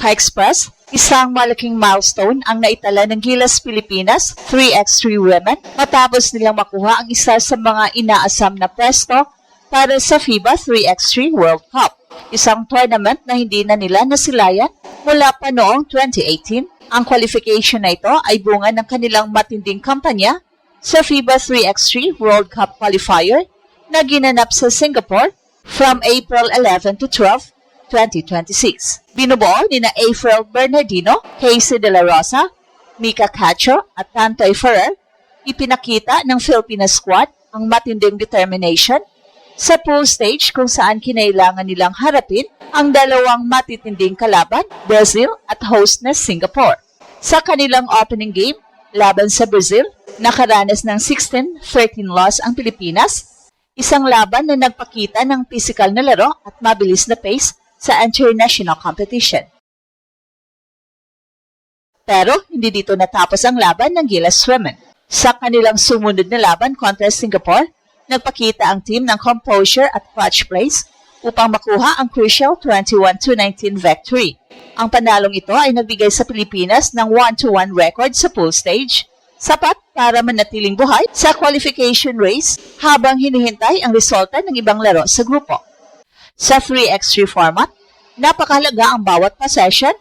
Ka-Express, isang malaking milestone ang naitala ng Gilas Pilipinas 3x3 Women matapos nilang makuha ang isa sa mga inaasam na pwesto para sa FIBA 3x3 World Cup. Isang tournament na hindi na nila nasilayan mula pa noong 2018. Ang qualification na ito ay bunga ng kanilang matinding kampanya sa FIBA 3x3 World Cup Qualifier na ginanap sa Singapore from April 11 to 12, 2026. Binubuo ni na April Bernardino, Casey De La Rosa, Mika Cacho at Tantoy Ferrer. Ipinakita ng Filipina squad ang matinding determination sa pool stage kung saan kinailangan nilang harapin ang dalawang matitinding kalaban, Brazil at host na Singapore. Sa kanilang opening game, laban sa Brazil, nakaranas ng 16-13 loss ang Pilipinas, isang laban na nagpakita ng physical na laro at mabilis na pace sa international competition. Pero hindi dito natapos ang laban ng Gilas Women. Sa kanilang sumunod na laban kontra Singapore, nagpakita ang team ng composure at clutch plays upang makuha ang crucial 21-19 victory. Ang panalong ito ay nagbigay sa Pilipinas ng 1-1 record sa pool stage, sapat para manatiling buhay sa qualification race habang hinihintay ang resulta ng ibang laro sa grupo. Sa 3x3 format, napakahalaga ang bawat possession,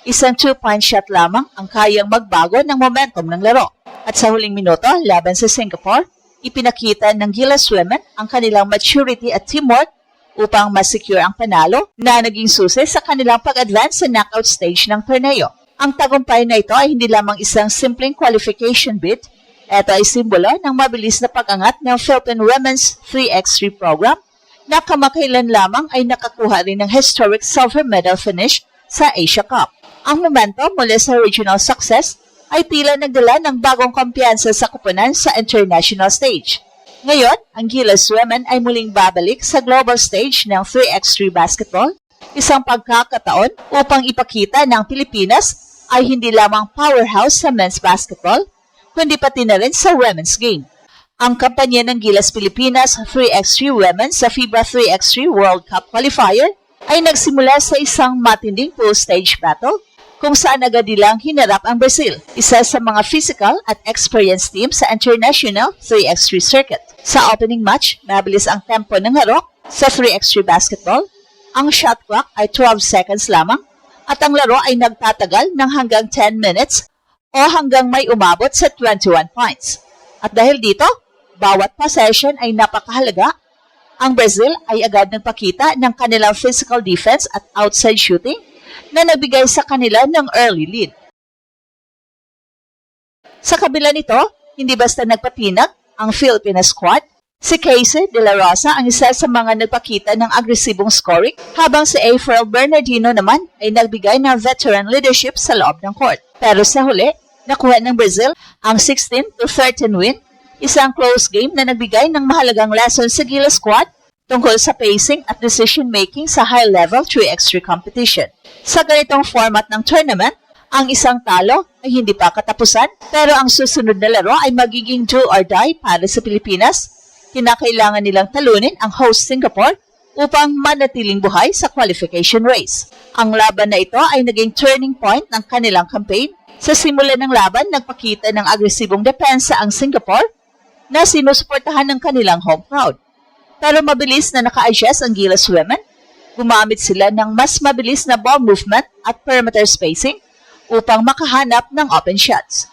isang 2-point shot lamang ang kayang magbago ng momentum ng laro. At sa huling minuto, laban sa Singapore, ipinakita ng Gilas Women ang kanilang maturity at teamwork upang ma-secure ang panalo na naging susi sa kanilang pag-advance sa knockout stage ng torneo. Ang tagumpay na ito ay hindi lamang isang simpleng qualification bid, ito ay simbolo ng mabilis na pag-angat ng Philippine Women's 3x3 program na kamakailan lamang ay nakakuha rin ng historic silver medal finish sa Asia Cup. Ang momentum mula sa regional success ay tila nagdala ng bagong kumpiyansa sa kupunan sa international stage. Ngayon, ang Gilas Women ay muling babalik sa global stage ng 3x3 basketball, isang pagkakataon upang ipakita ng Pilipinas ay hindi lamang powerhouse sa men's basketball, kundi pati na rin sa women's game. Ang kampanya ng Gilas Pilipinas 3x3 Women sa FIBA 3x3 World Cup Qualifier ay nagsimula sa isang matinding pool stage battle kung saan agad nilang hinarap ang Brazil, isa sa mga physical at experienced team sa international 3x3 circuit. Sa opening match, mabilis ang tempo ng laro sa 3x3 basketball. Ang shot clock ay 12 seconds lamang at ang laro ay nagtatagal ng hanggang 10 minutes o hanggang may umabot sa 21 points. At dahil dito, bawat possession ay napakahalaga. Ang Brazil ay agad nagpakita ng kanilang physical defense at outside shooting na nagbigay sa kanila ng early lead. Sa kabila nito, hindi basta nagpatinag ang Filipina squad. Si Casey De La Rosa ang isa sa mga nagpakita ng agresibong scoring, habang si April Bernardino naman ay nagbigay ng veteran leadership sa loob ng court. Pero sa huli, nakuha ng Brazil ang 16-13 win, isang close game na nagbigay ng mahalagang lesson sa Gilas squad tungkol sa pacing at decision-making sa high-level 3x3 competition. Sa ganitong format ng tournament, ang isang talo ay hindi pa katapusan, pero ang susunod na laro ay magiging do or die para sa Pilipinas. Kinakailangan nilang talunin ang host Singapore upang manatiling buhay sa qualification race. Ang laban na ito ay naging turning point ng kanilang campaign. Sa simula ng laban, nagpakita ng agresibong depensa ang Singapore na sinusuportahan ng kanilang home crowd. Pero mabilis na naka-adjust ang Gilas Women. Gumamit sila ng mas mabilis na ball movement at perimeter spacing upang makahanap ng open shots.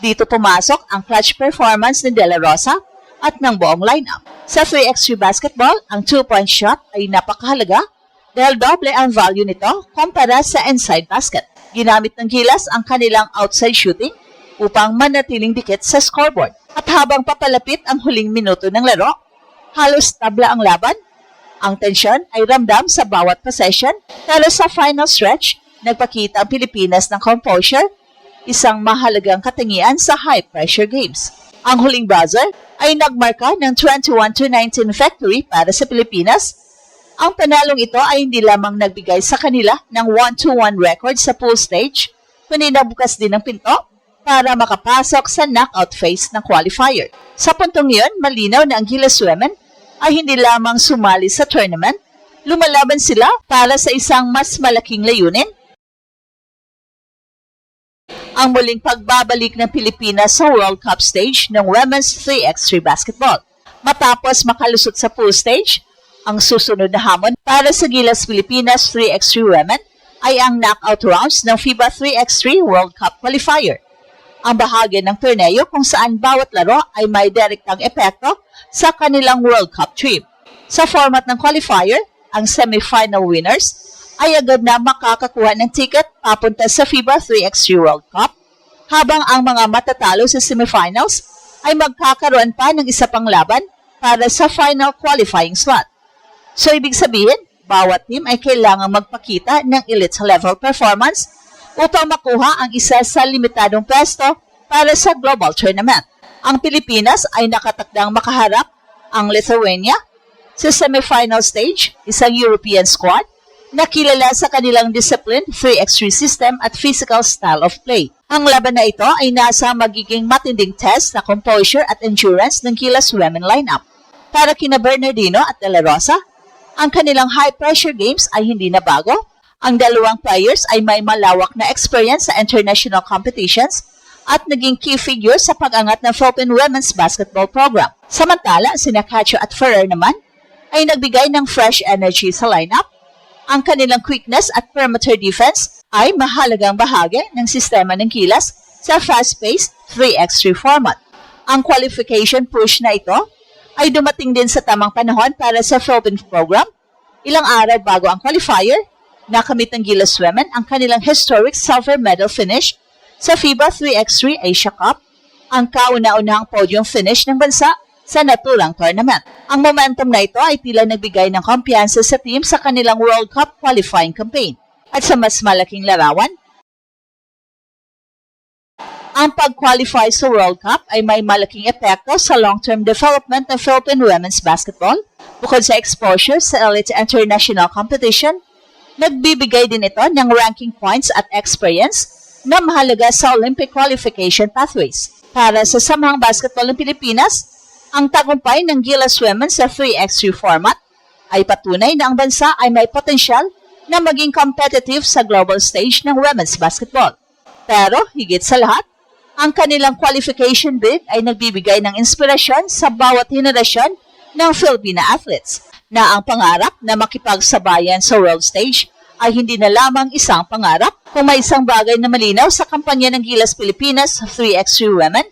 Dito pumasok ang clutch performance ni De La Rosa at ng buong lineup. Sa 3x3 basketball, ang 2-point shot ay napakahalaga dahil doble ang value nito kumpara sa inside basket. Ginamit ng Gilas ang kanilang outside shooting upang manatiling dikit sa scoreboard. At habang papalapit ang huling minuto ng laro, halos tabla ang laban. Ang tensyon ay ramdam sa bawat possession, pero sa final stretch, nagpakita ang Pilipinas ng composure, isang mahalagang katangian sa high-pressure games. Ang huling buzzer ay nagmarka ng 21-19 victory para sa Pilipinas. Ang panalong ito ay hindi lamang nagbigay sa kanila ng 1-1 record sa pool stage, kundi nabukas din ang pinto para makapasok sa knockout phase ng qualifier. Sa puntong iyon, malinaw na ang Gilas Women ay hindi lamang sumali sa tournament, lumalaban sila para sa isang mas malaking layunin, ang muling pagbabalik ng Pilipinas sa World Cup stage ng Women's 3x3 Basketball. Matapos makalusot sa pool stage, ang susunod na hamon para sa Gilas Pilipinas 3x3 Women ay ang knockout rounds ng FIBA 3x3 World Cup Qualifier. Ang bahagi ng torneo kung saan bawat laro ay may direktang epekto sa kanilang World Cup trip. Sa format ng qualifier, ang semifinal winners ay agad na makakakuha ng ticket papunta sa FIBA 3x3 World Cup, habang ang mga matatalo sa semifinals ay magkakaroon pa ng isa pang laban para sa final qualifying slot. So ibig sabihin, bawat team ay kailangang magpakita ng elite level performance upang makuha ang isa sa limitadong pwesto para sa global tournament. Ang Pilipinas ay nakatakdang makaharap ang Lithuania sa semifinal stage, isang European squad na kilala sa kanilang discipline, 3x3 system at physical style of play. Ang laban na ito ay nasa magiging matinding test na composure at endurance ng Gilas Women lineup. Para kina Bernardino at De La Rosa, ang kanilang high-pressure games ay hindi na bago. Ang dalawang players ay may malawak na experience sa international competitions at naging key figure sa pag-angat ng Philippine Women's Basketball Program. Samantala, sina Cacho at Ferrer naman ay nagbigay ng fresh energy sa lineup. Ang kanilang quickness at perimeter defense ay mahalagang bahagi ng sistema ng Gilas sa fast-paced 3x3 format. Ang qualification push na ito ay dumating din sa tamang panahon para sa Philippine program. Ilang araw bago ang qualifier, nakamit ng Gilas Women ang kanilang historic silver medal finish sa FIBA 3x3 Asia Cup, ang kauna-unahang podium finish ng bansa sa naturang tournament. Ang momentum na ito ay tila nagbigay ng kumpiyansa sa team sa kanilang World Cup qualifying campaign. At sa mas malaking larawan, ang pag-qualify sa World Cup ay may malaking epekto sa long-term development ng Philippine Women's Basketball. Bukod sa exposure sa elite international competition, nagbibigay din ito ng ranking points at experience na mahalaga sa Olympic qualification pathways. Para sa Samahang Basketball ng Pilipinas, ang tagumpay ng Gilas Women sa 3x3 format ay patunay na ang bansa ay may potensyal na maging competitive sa global stage ng women's basketball. Pero higit sa lahat, ang kanilang qualification bid ay nagbibigay ng inspirasyon sa bawat henerasyon ng Filipina athletes na ang pangarap na makipagsabayan sa world stage ay hindi na lamang isang pangarap. Kung may isang bagay na malinaw sa kampanya ng Gilas Pilipinas 3x3 Women,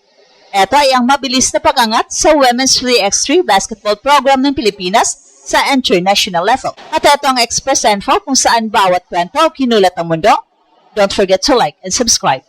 ito ay ang mabilis na pag-angat sa Women's 3x3 Basketball Program ng Pilipinas sa international level. At ito ang Express Info kung saan bawat kwento kinulat ang mundo. Don't forget to like and subscribe.